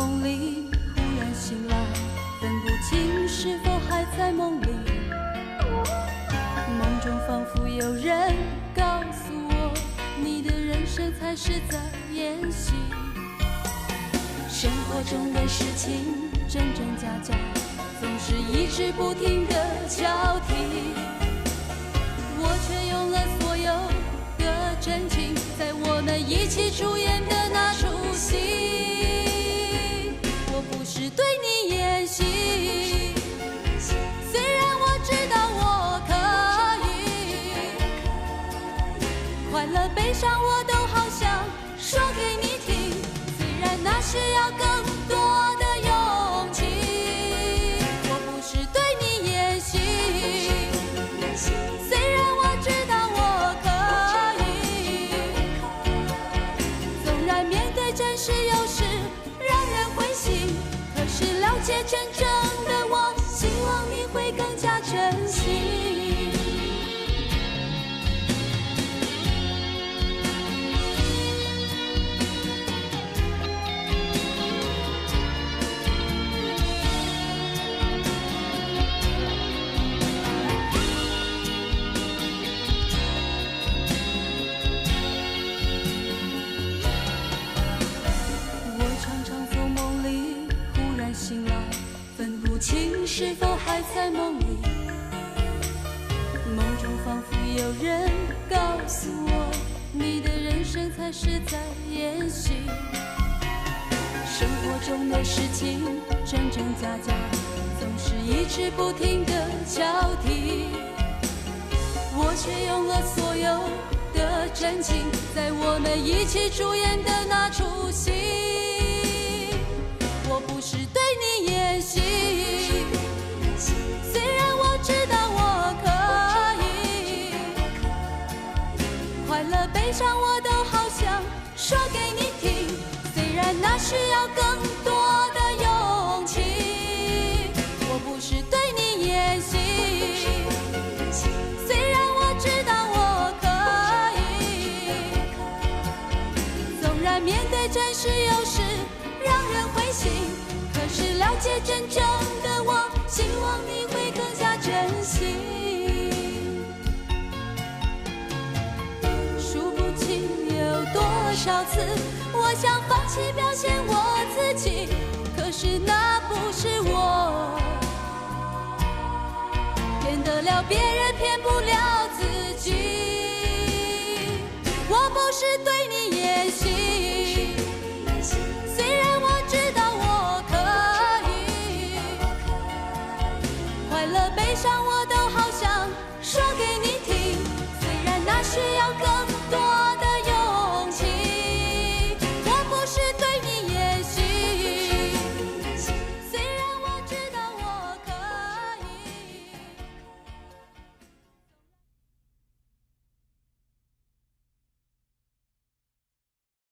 梦里，忽然醒来，分不清是否还在梦里。梦中仿佛有人告诉我，你的人生才是在演戏。生活中的事情真真假假，总是一直不停的交替，我却用了所有的真情，在我们一起出演的那出戏。我不是对你演戏，虽然我知道我可以，快乐悲伤我都好想说给你听，虽然那需要更多的勇气。我不是对你演戏，虽然我知道我可以，纵然面对真实有时让人灰心，可是了解真正的我，希望你会更加珍惜。醒来，分不清是否还在梦里。梦中仿佛有人告诉我，你的人生才是在演戏。生活中的事情真真假假，总是一直不停的交替，我却用了所有的真情，在我们一起主演的那出戏。我不是对你演戏，虽然我知道我可以，快乐悲伤我都好想说给你听，虽然那需要更多的勇气。我不是对你演戏，虽然我知道我可以，纵然面对真实有时让人灰心，可是了解真正的我，希望你会更加珍惜。数不清有多少次我想放弃表现我自己，可是那不是我，骗得了别人骗不了自己。我不是对你演戏，